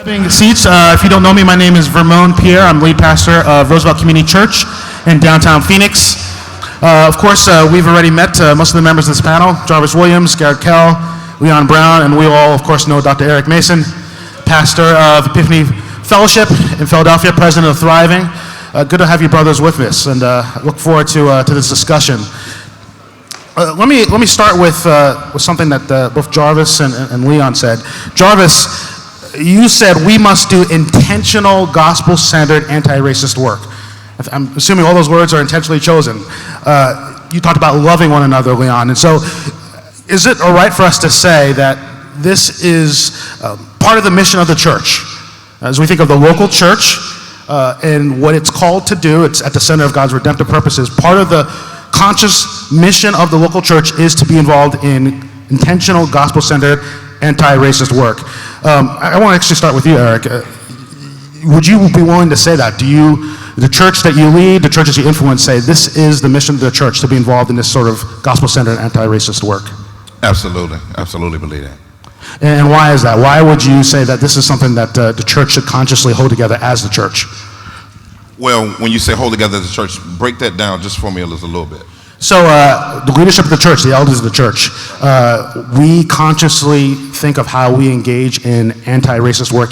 Having seats. If you don't know me, my name is Vermon Pierre. I'm lead pastor of Roosevelt Community Church in downtown Phoenix. Of course, we've already met most of the members of this panel: Jarvis Williams, Garrett Kell, Leon Brown, and we all, of course, know Dr. Eric Mason, pastor of Epiphany Fellowship in Philadelphia, president of Thriving. Good to have you brothers with us, and look forward to this discussion. Let me start with something that both Jarvis and Leon said. Jarvis, you said we must do intentional, gospel-centered, anti-racist work. I'm assuming all those words are intentionally chosen. You talked about loving one another, Leon. And so is it all right for us to say that this is part of the mission of the church? As we think of the local church and what it's called to do, it's at the center of God's redemptive purposes. Part of the conscious mission of the local church is to be involved in intentional, gospel-centered, anti-racist work. I want to actually start with you, Eric. Would you be willing to say that? The church that you lead, the churches you influence, say this is the mission of the church, to be involved in this sort of gospel-centered, anti-racist work? Absolutely believe that. And why is that? Why would you say that this is something that the church should consciously hold together as the church? Well, when you say hold together as a church, break that down just for me a little bit. So the leadership of the church, the elders of the church, we consciously think of how we engage in anti-racist work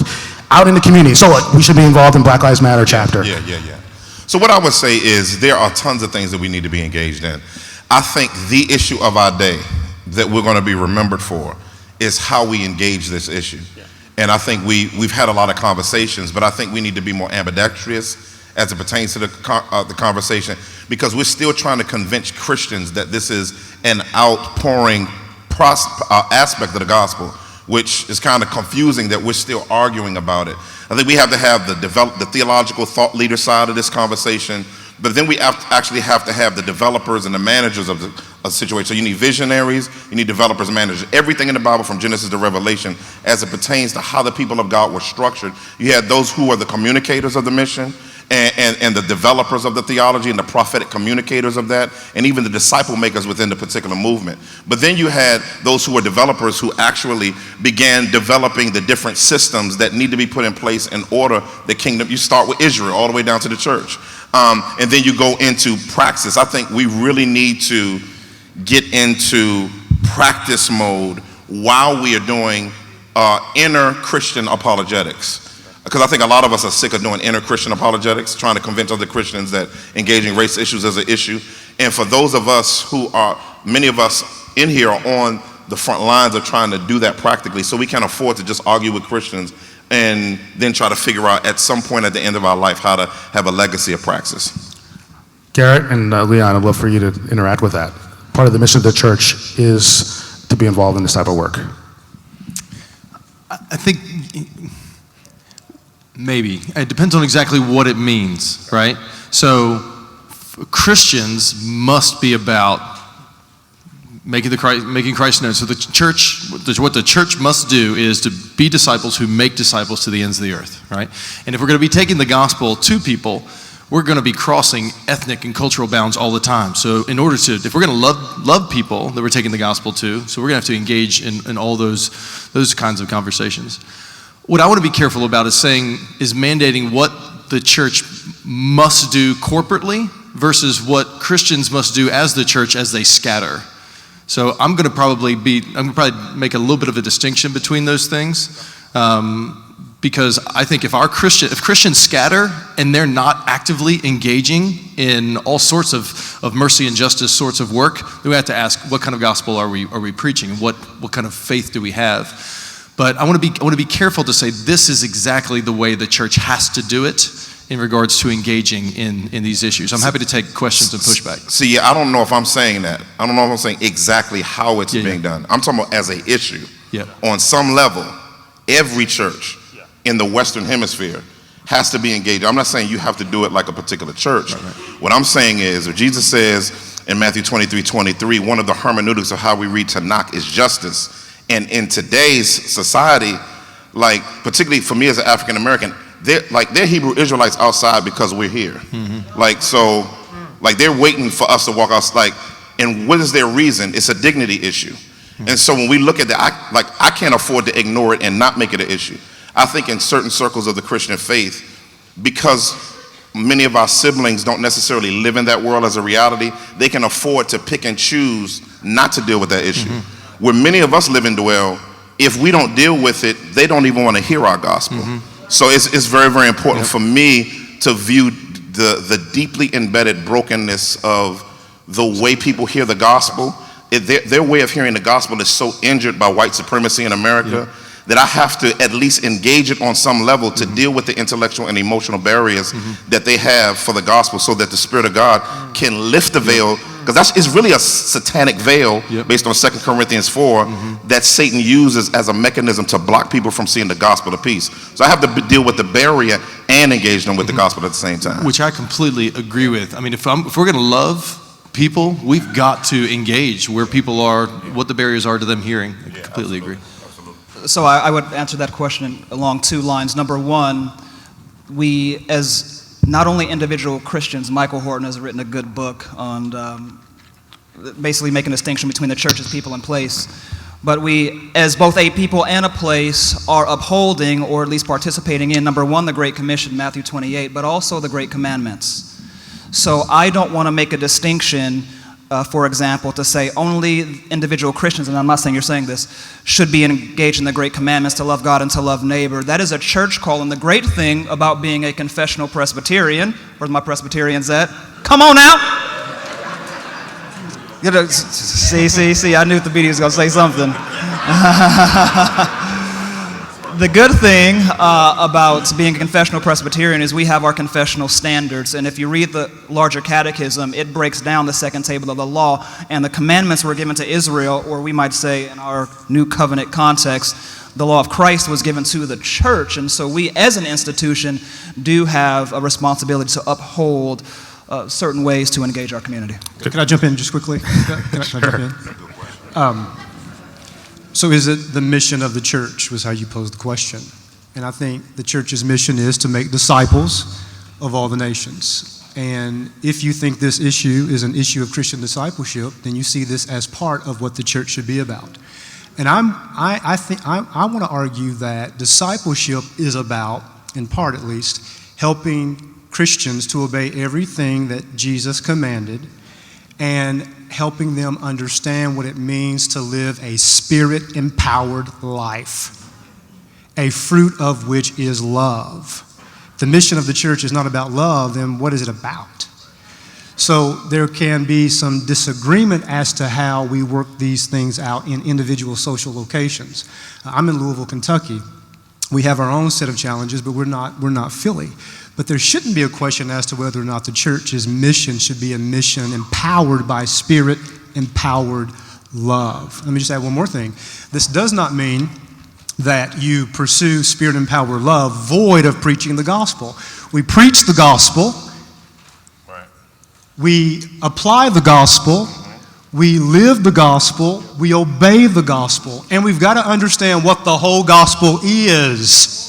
out in the community. So we should be involved in Black Lives Matter chapter. Yeah. So what I would say is there are tons of things that we need to be engaged in. I think the issue of our day that we're going to be remembered for is how we engage this issue. Yeah. And I think we've had a lot of conversations, but I think we need to be more ambidextrous as it pertains to the conversation, because we're still trying to convince Christians that this is an outpouring aspect of the gospel, which is kind of confusing that we're still arguing about it. I think we have to have the theological thought leader side of this conversation, but then we actually have to have the developers and the managers of the situation. So you need visionaries, you need developers and managers. Everything in the Bible from Genesis to Revelation as it pertains to how the people of God were structured. You had those who are the communicators of the mission, and the developers of the theology and the prophetic communicators of that, and even the disciple makers within the particular movement. But then you had those who were developers who actually began developing the different systems that need to be put in place in order the kingdom. You start with Israel all the way down to the church. And then you go into Praxis. I think we really need to get into practice mode while we are doing inner Christian apologetics. Because I think a lot of us are sick of doing inner Christian apologetics, trying to convince other Christians that engaging race issues is an issue. And for those of us many of us in here are on the front lines of trying to do that practically, so we can't afford to just argue with Christians and then try to figure out at some point at the end of our life how to have a legacy of Praxis. Garrett and Leon, I'd love for you to interact with that. Part of the mission of the church is to be involved in this type of work. I think maybe. It depends on exactly what it means, right? So Christians must be about making Christ known. So the church, what the church must do is to be disciples who make disciples to the ends of the earth, right? And if we're going to be taking the gospel to people, we're going to be crossing ethnic and cultural bounds all the time. So if we're going to love people that we're taking the gospel to, so we're going to have to engage in all those kinds of conversations. What I want to be careful about is mandating what the church must do corporately versus what Christians must do as the church as they scatter. So I'm going to probably make a little bit of a distinction between those things, because I think if Christians scatter and they're not actively engaging in all sorts of mercy and justice sorts of work, then we have to ask, what kind of gospel are we preaching? What kind of faith do we have? But I want to be careful to say this is exactly the way the church has to do it in regards to engaging in these issues. I'm happy to take questions and pushback. See, I don't know if I'm saying that. I don't know if I'm saying exactly how it's being done. I'm talking about as an issue. Yeah. On some level, every church in the Western Hemisphere has to be engaged. I'm not saying you have to do it like a particular church. Right. What I'm saying is, what Jesus says in Matthew 23:23, one of the hermeneutics of how we read Tanakh is justice. And in today's society, like particularly for me as an African American, they're Hebrew Israelites outside because we're here. Mm-hmm. They're waiting for us to walk out. And what is their reason? It's a dignity issue. Mm-hmm. And so when we look at that, I can't afford to ignore it and not make it an issue. I think in certain circles of the Christian faith, because many of our siblings don't necessarily live in that world as a reality, they can afford to pick and choose not to deal with that issue. Where many of us live and dwell, if we don't deal with it, they don't even want to hear our gospel. So it's very, very important for me to view the deeply embedded brokenness of the way people hear the gospel. Their way of hearing the gospel is so injured by white supremacy in America that I have to at least engage it on some level to deal with the intellectual and emotional barriers that they have for the gospel, so that the Spirit of God can lift the veil, because it's really a satanic veil based on 2 Corinthians 4 that Satan uses as a mechanism to block people from seeing the gospel of peace. So I have to deal with the barrier and engage them with the gospel at the same time. Which I completely agree with. I mean, if we're going to love people, we've got to engage where people are, what the barriers are to them hearing. I completely agree. So I would answer that question along two lines. Number one, we as not only individual Christians, Michael Horton has written a good book on basically making a distinction between the church's people and place, but we as both a people and a place are upholding, or at least participating in, number one, the Great Commission, Matthew 28, but also the Great Commandments. So I don't want to make a distinction, for example, to say only individual Christians, and I'm not saying you're saying this, should be engaged in the Great Commandments to love God and to love neighbor. That is a church call, and the great thing about being a confessional Presbyterian, where's my Presbyterians at? Come on out! See, I knew the media was going to say something. The good thing about being a confessional Presbyterian is we have our confessional standards, and if you read the larger catechism, it breaks down the second table of the law, and the commandments were given to Israel, or we might say in our new covenant context, the law of Christ was given to the church, and so we as an institution do have a responsibility to uphold certain ways to engage our community. Can I jump in just quickly? Can I jump in? So is it the mission of the church, was how you posed the question. And I think the church's mission is to make disciples of all the nations. And if you think this issue is an issue of Christian discipleship, then you see this as part of what the church should be about. And I want to argue that discipleship is about, in part at least, helping Christians to obey everything that Jesus commanded and helping them understand what it means to live a Spirit-empowered life, a fruit of which is love. If the mission of the church is not about love, then what is it about? So there can be some disagreement as to how we work these things out in individual social locations. I'm in Louisville, Kentucky. We have our own set of challenges, but we're not Philly. But there shouldn't be a question as to whether or not the church's mission should be a mission empowered by Spirit-empowered love. Let me just add one more thing. This does not mean that you pursue Spirit-empowered love void of preaching the gospel. We preach the gospel. Right. We apply the gospel. We live the gospel. We obey the gospel. And we've got to understand what the whole gospel is.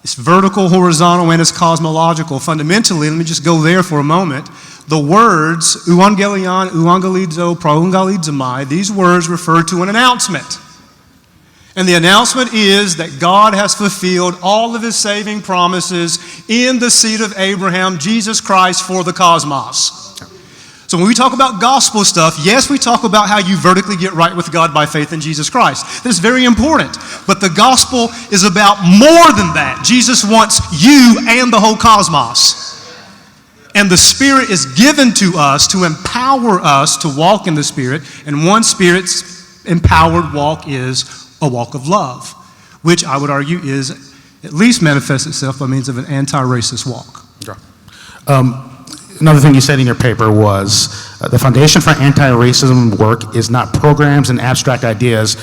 It's vertical, horizontal, and it's cosmological. Fundamentally, let me just go there for a moment. The words, euangelion, euangelizo, proungelizomai, these words refer to an announcement. And the announcement is that God has fulfilled all of his saving promises in the seed of Abraham, Jesus Christ, for the cosmos. So when we talk about gospel stuff, yes, we talk about how you vertically get right with God by faith in Jesus Christ. That's very important. But the gospel is about more than that. Jesus wants you and the whole cosmos. And the Spirit is given to us to empower us to walk in the Spirit. And one Spirit's empowered walk is a walk of love, which I would argue is at least manifests itself by means of an anti-racist walk. Okay. Another thing you said in your paper was the foundation for anti-racism work is not programs and abstract ideas,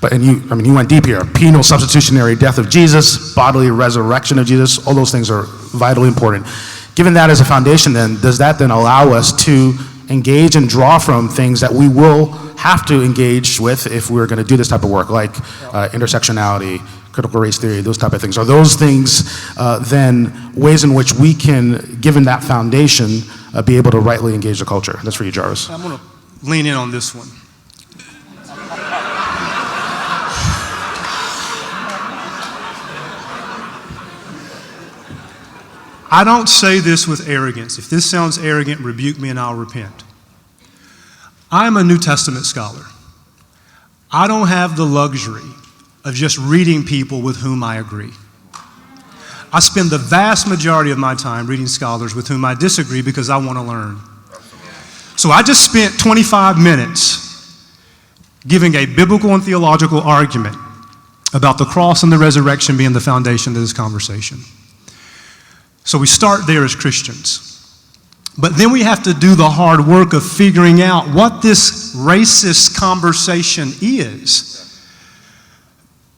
but you went deep here. Penal substitutionary death of Jesus, bodily resurrection of Jesus, all those things are vitally important. Given that as a foundation, then, does that then allow us to engage and draw from things that we will have to engage with if we're going to do this type of work, like intersectionality, critical race theory, those type of things? Are those things then ways in which we can, given that foundation, be able to rightly engage the culture? That's for you, Jarvis. I'm going to lean in on this one. I don't say this with arrogance. If this sounds arrogant, rebuke me and I'll repent. I'm a New Testament scholar. I don't have the luxury of just reading people with whom I agree. I spend the vast majority of my time reading scholars with whom I disagree because I want to learn. So I just spent 25 minutes giving a biblical and theological argument about the cross and the resurrection being the foundation of this conversation. So we start there as Christians. But then we have to do the hard work of figuring out what this racist conversation is.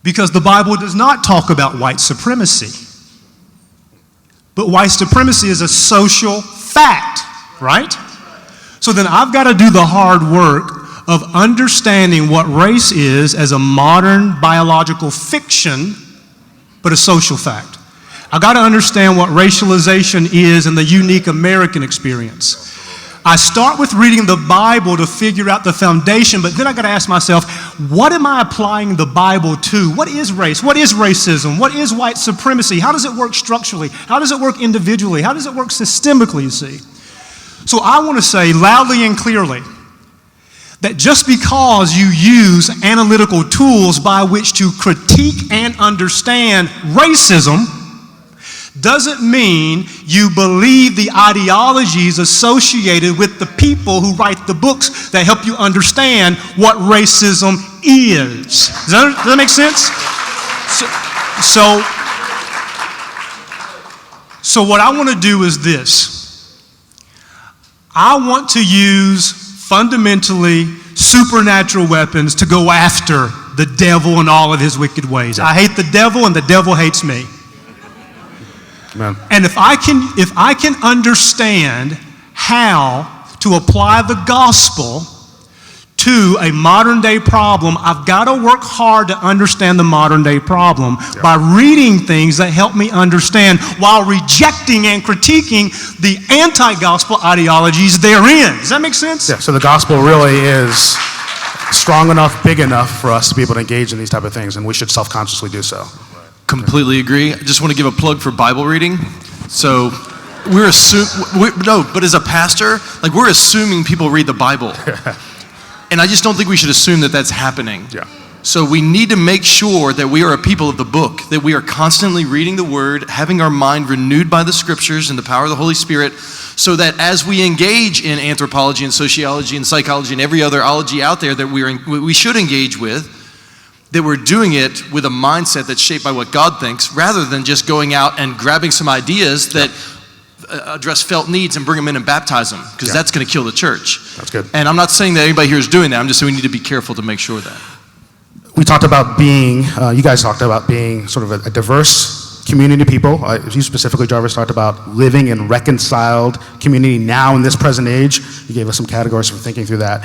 Because the Bible does not talk about white supremacy. But white supremacy is a social fact, right? So then I've got to do the hard work of understanding what race is as a modern biological fiction, but a social fact. I've got to understand what racialization is in the unique American experience. I start with reading the Bible to figure out the foundation, but then I've got to ask myself, what am I applying the Bible to? What is race? What is racism? What is white supremacy? How does it work structurally? How does it work individually? How does it work systemically, you see? So I want to say loudly and clearly that just because you use analytical tools by which to critique and understand racism doesn't mean you believe the ideologies associated with the people who write the books that help you understand what racism is. Does that make sense? So what I want to do is this. I want to use fundamentally supernatural weapons to go after the devil and all of his wicked ways. I hate the devil and the devil hates me. Amen. And if I can understand how to apply the gospel to a modern day problem, I've got to work hard to understand the modern day problem by reading things that help me understand while rejecting and critiquing the anti-gospel ideologies therein. Does that make sense? Yeah, so the gospel really is strong enough, big enough for us to be able to engage in these type of things, and we should self-consciously do so. Completely agree. I just want to give a plug for Bible reading. So but as a pastor, like we're assuming people read the Bible. And I just don't think we should assume that that's happening. Yeah. So we need to make sure that we are a people of the book, that we are constantly reading the Word, having our mind renewed by the Scriptures and the power of the Holy Spirit, so that as we engage in anthropology and sociology and psychology and every other ology out there that we should engage with, that we're doing it with a mindset that's shaped by what God thinks, rather than just going out and grabbing some ideas that address felt needs and bring them in and baptize them, because that's going to kill the church. That's good. And I'm not saying that anybody here is doing that. I'm just saying we need to be careful to make sure of that. We talked about being, you guys talked about being sort of a diverse community of people. You specifically, Jarvis, talked about living in reconciled community now in this present age. You gave us some categories for thinking through that.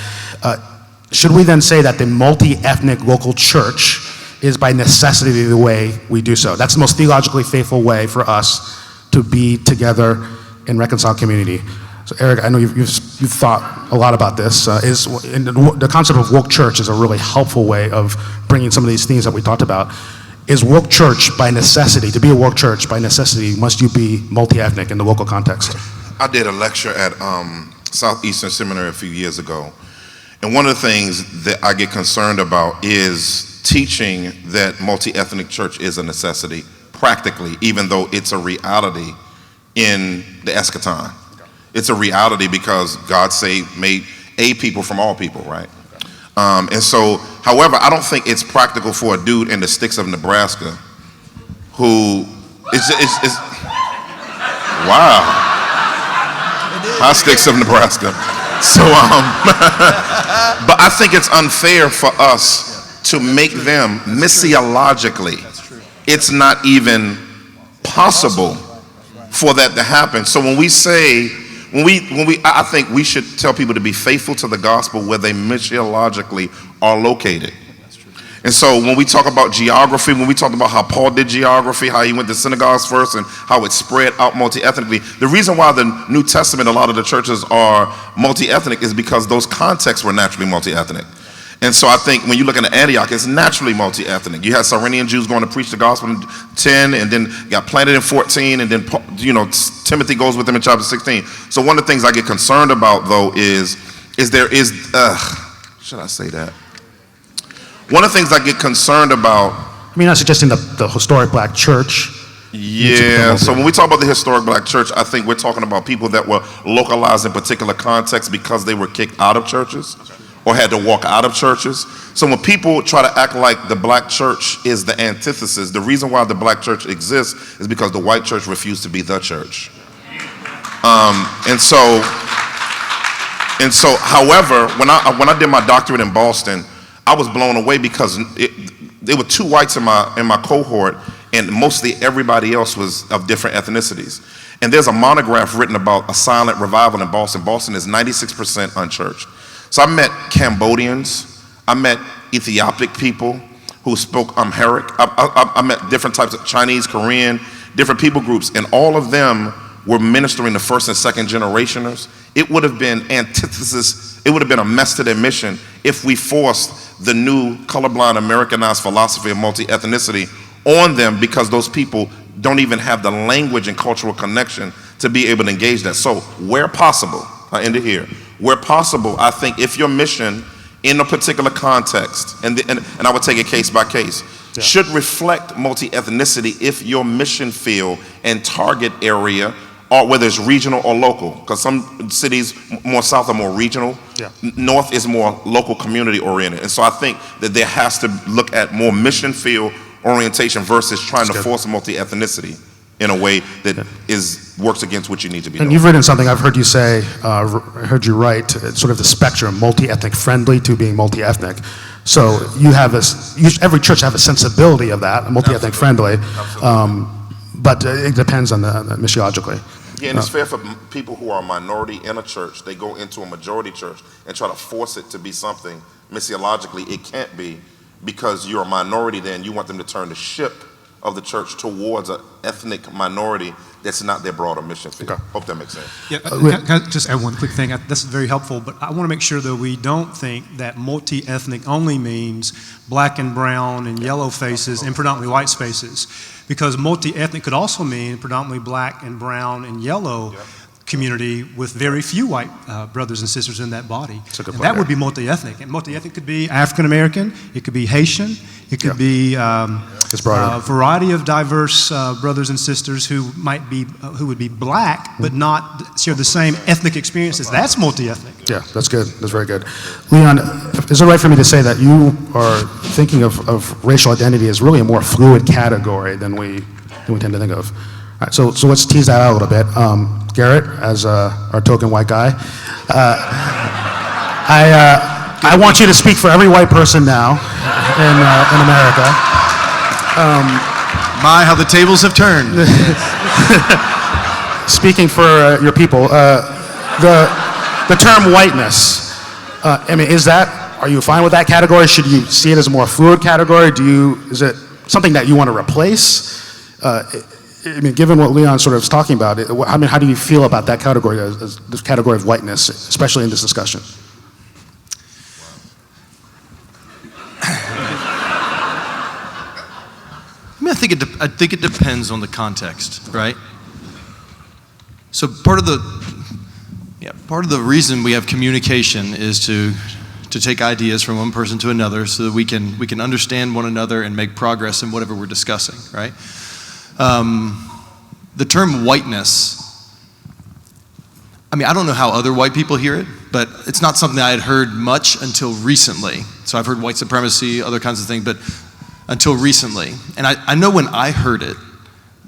Should we then say that the multi-ethnic local church is by necessity the way we do so? That's the most theologically faithful way for us to be together in reconciled community. So Eric, I know you've thought a lot about this. The concept of woke church is a really helpful way of bringing some of these themes that we talked about. Is woke church by necessity, to be a woke church by necessity, must you be multi-ethnic in the local context? I did a lecture at Southeastern Seminary a few years ago. And one of the things that I get concerned about is teaching that multi-ethnic church is a necessity, practically, even though it's a reality in the eschaton. It's a reality because God made a people from all people, right? And so, however, I don't think it's practical for a dude in the sticks of Nebraska who is wow. High sticks of Nebraska. So, but I think it's unfair for us to make them missiologically. It's not even possible for that to happen. So when we say, I think we should tell people to be faithful to the gospel where they missiologically are located. And so when we talk about geography, when we talk about how Paul did geography, how he went to synagogues first and how it spread out multi-ethnically, the reason why the New Testament, a lot of the churches are multi-ethnic is because those contexts were naturally multi-ethnic. And so I think when you look at Antioch, it's naturally multi-ethnic. You had Cyrenian Jews going to preach the gospel in 10, and then got planted in 14, and then Timothy goes with them in chapter 16. So one of the things I get concerned about, though, is should I say that? One of the things I get concerned about. I mean, not suggesting the historic black church. Yeah, so when we talk about the historic black church, I think we're talking about people that were localized in particular contexts because they were kicked out of churches or had to walk out of churches. So when people try to act like the black church is the antithesis, the reason why the black church exists is because the white church refused to be the church. And so, however, when I did my doctorate in Boston, I was blown away because there were 2 whites in my cohort, and mostly everybody else was of different ethnicities. And there's a monograph written about a silent revival in Boston. Boston is 96% unchurched. So I met Cambodians, I met Ethiopic people who spoke Amharic, I met different types of Chinese, Korean, different people groups, and all of them were ministering to first and second generationers. It would have been antithesis, it would have been a mess to their mission if we forced the new colorblind Americanized philosophy of multi-ethnicity on them, because those people don't even have the language and cultural connection to be able to engage that. So where possible, I end it here, where possible, I think if your mission in a particular context, and I would take it case by case, should reflect multi-ethnicity if your mission field and target area, or whether it's regional or local, because some cities more south are more regional, north is more local community oriented. And so I think that there has to look at more mission field orientation versus trying to force multi-ethnicity in a way that works against what you need to be doing. And you've written something I've heard you say, heard you write, sort of the spectrum, multi-ethnic friendly to being multi-ethnic. So you have every church have a sensibility of that, multi-ethnic friendly, but it depends on the missiologically. Yeah, and it's fair for people who are a minority in a church, they go into a majority church and try to force it to be something missiologically it can't be, because you're a minority then you want them to turn the ship of the church towards an ethnic minority that's not their broader mission field. Okay. Hope that makes sense. Yeah, can I just add one quick thing? This is very helpful, but I want to make sure that we don't think that multi-ethnic only means black and brown and yellow faces and predominantly white spaces, because multi-ethnic could also mean predominantly black and brown and yellow community with very few white brothers and sisters in that body. And that would be multi-ethnic. And multi-ethnic could be African American, it could be Haitian, it could be a variety of diverse brothers and sisters who would be black but not share the same ethnic experiences. That's multi-ethnic. Yeah, that's good. That's very good. Leon, is it right for me to say that you are thinking of racial identity as really a more fluid category than we tend to think of? All right, so let's tease that out a little bit. Garrett, as our token white guy, I want you to speak for every white person now in America. My, how the tables have turned. Speaking for your people, the term whiteness, are you fine with that category? Should you see it as a more fluid category? Is it something that you want to replace? Given what Leon sort of was talking about, how do you feel about that category, as the category of whiteness, especially in this discussion? I think it depends on the context, right? So part of the reason we have communication is to take ideas from one person to another so that we can understand one another and make progress in whatever we're discussing, right? The term whiteness, I don't know how other white people hear it, but it's not something I had heard much until recently. So I've heard white supremacy, other kinds of things, but until recently. And I know when I heard it,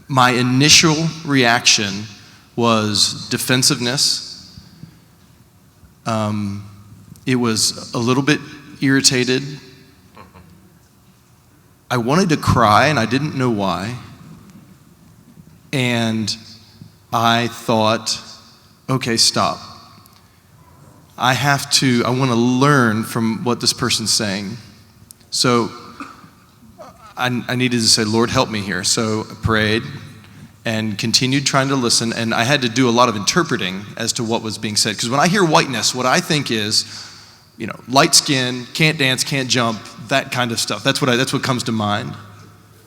my initial reaction was defensiveness. It was a little bit irritated. I wanted to cry and I didn't know why. And I thought, okay, stop. I want to learn from what this person's saying. So I needed to say, Lord, help me here. So I prayed and continued trying to listen, and I had to do a lot of interpreting as to what was being said. Because when I hear whiteness, what I think is light skin, can't dance, can't jump, that kind of stuff. That's what comes to mind.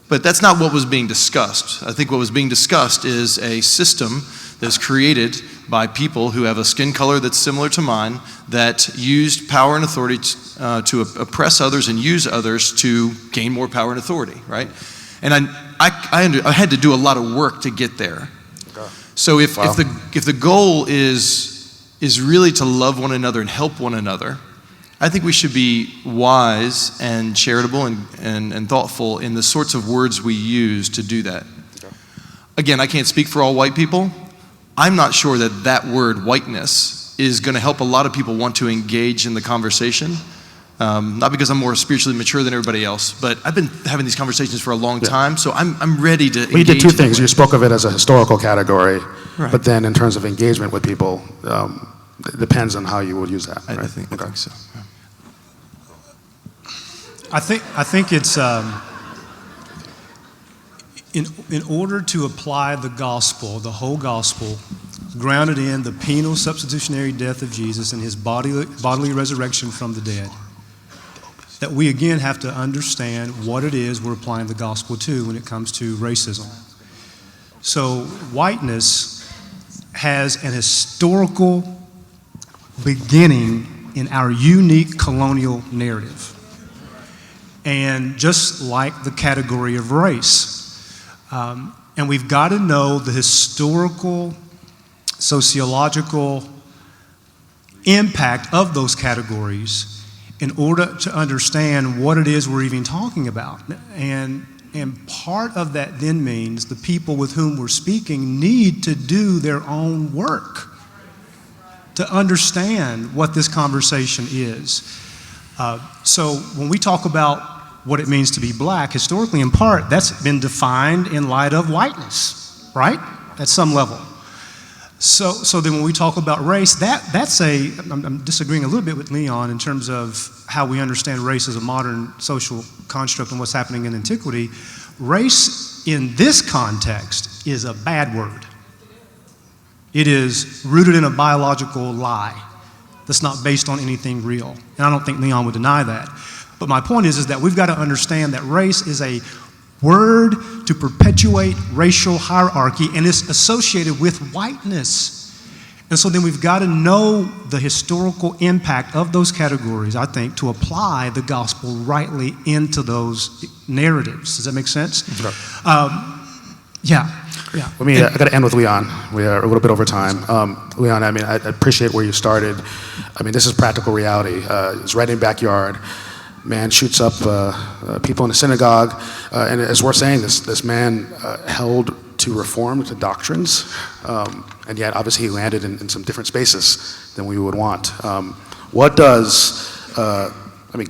But that's not what was being discussed. I think what was being discussed is a system that's created by people who have a skin color that's similar to mine, that used power and authority to oppress others and use others to gain more power and authority, right? And I had to do a lot of work to get there. Okay. So if the goal is really to love one another and help one another, I think we should be wise and charitable and thoughtful in the sorts of words we use to do that. Okay. Again, I can't speak for all white people. I'm not sure that word whiteness is going to help a lot of people want to engage in the conversation. Not because I'm more spiritually mature than everybody else, but I've been having these conversations for a long time, so I'm ready to engage. We did two things. You spoke of it as a historical category, right. But then in terms of engagement with people, it depends on how you will use that. Right? I think so. Yeah. I think it's in order to apply the gospel, the whole gospel, grounded in the penal substitutionary death of Jesus and his bodily resurrection from the dead, that we again have to understand what it is we're applying the gospel to when it comes to racism. So whiteness has an historical beginning in our unique colonial narrative. And just like the category of race. And we've got to know the historical, sociological impact of those categories in order to understand what it is we're even talking about. And part of that then means the people with whom we're speaking need to do their own work to understand what this conversation is. So when we talk about what it means to be black, historically in part, that's been defined in light of whiteness, right? At some level. So then when we talk about race, I'm disagreeing a little bit with Leon in terms of how we understand race as a modern social construct and what's happening in antiquity. Race in this context is a bad word. It is rooted in a biological lie that's not based on anything real. And I don't think Leon would deny that. But my point is that we've got to understand that race is a word to perpetuate racial hierarchy and is associated with whiteness. And so then we've got to know the historical impact of those categories, I think, to apply the gospel rightly into those narratives. Does that make sense? Sure. Yeah. I got to end with Leon. We are a little bit over time. Leon, I appreciate where you started. This is practical reality. It's right in the backyard. Man shoots up people in the synagogue, and as we're saying, this man held to reformed doctrines, and yet obviously he landed in some different spaces than we would want. What does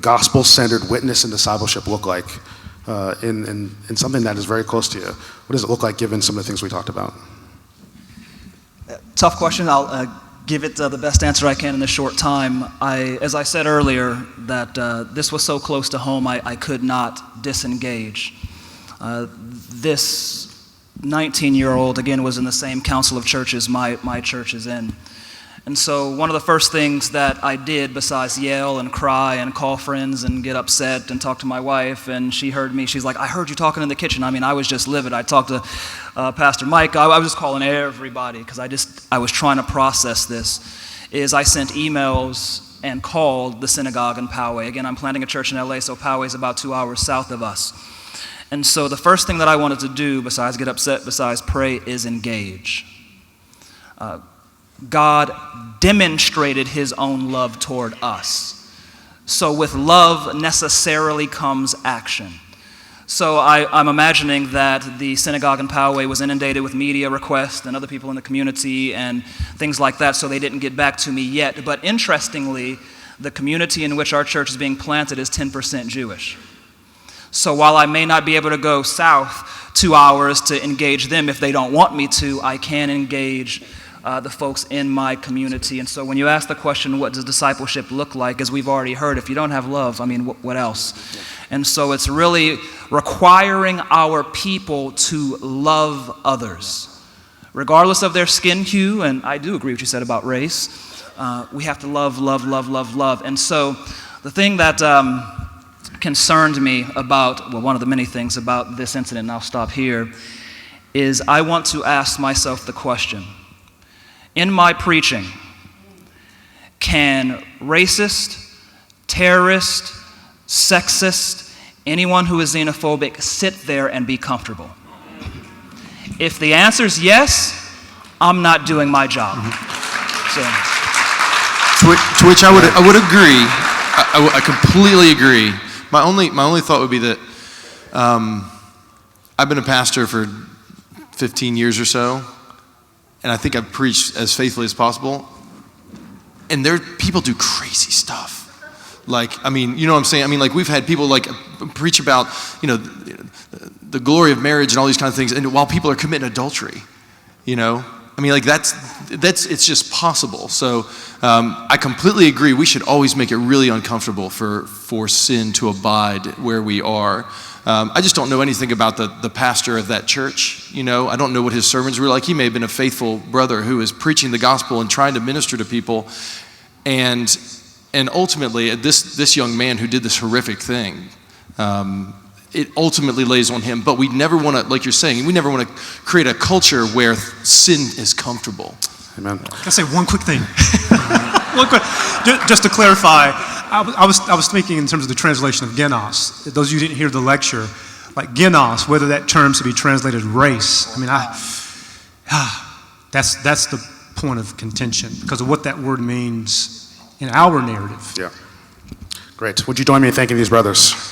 gospel-centered witness and discipleship look like in something that is very close to you? What does it look like given some of the things we talked about? Tough question. I'll give it the best answer I can in this short time. As I said earlier, that this was so close to home, I could not disengage. This 19-year-old, again, was in the same council of churches my church is in. And so one of the first things that I did, besides yell and cry and call friends and get upset and talk to my wife, and she heard me, she's like, I heard you talking in the kitchen. I was just livid. I talked to Pastor Mike. I was just calling everybody because I was trying to process this, is I sent emails and called the synagogue in Poway. Again, I'm planting a church in LA, so Poway is about 2 hours south of us. And so the first thing that I wanted to do, besides get upset, besides pray, is engage. God demonstrated his own love toward us. So with love necessarily comes action. So I'm imagining that the synagogue in Poway was inundated with media requests and other people in the community and things like that, so they didn't get back to me yet. But interestingly, the community in which our church is being planted is 10% Jewish. So while I may not be able to go south 2 hours to engage them if they don't want me to, I can engage the folks in my community. And so when you ask the question, what does discipleship look like, as we've already heard, if you don't have love, what else? And so it's really requiring our people to love others, regardless of their skin hue, and I do agree with what you said about race, we have to love, love, love, love, love. And so the thing that concerned me about, well, one of the many things about this incident, and I'll stop here, is I want to ask myself the question, in my preaching, can racist, terrorist, sexist, anyone who is xenophobic sit there and be comfortable? If the answer is yes, I'm not doing my job. So. To which I would agree. I completely agree. My only thought would be that I've been a pastor for 15 years or so, and I think I've preached as faithfully as possible. And people do crazy stuff. Like, I mean, you know what I'm saying? I mean, like, we've had people like preach about, you know, the glory of marriage and all these kind of things, and while people are committing adultery, you know? I mean, like, that's it's just possible. So I completely agree. We should always make it really uncomfortable for sin to abide where we are. I just don't know anything about the pastor of that church. You know, I don't know what his sermons were like. He may have been a faithful brother who is preaching the gospel and trying to minister to people. And ultimately, this young man who did this horrific thing, it ultimately lays on him. But we never want to, like you're saying, we never want to create a culture where sin is comfortable. Amen. Can I say one quick thing? One quick, just to clarify, I was thinking in terms of the translation of genos. Those of you who didn't hear the lecture, like genos, whether that term should be translated race. I mean, that's the point of contention because of what that word means in our narrative. Yeah. Great. Would you join me in thanking these brothers?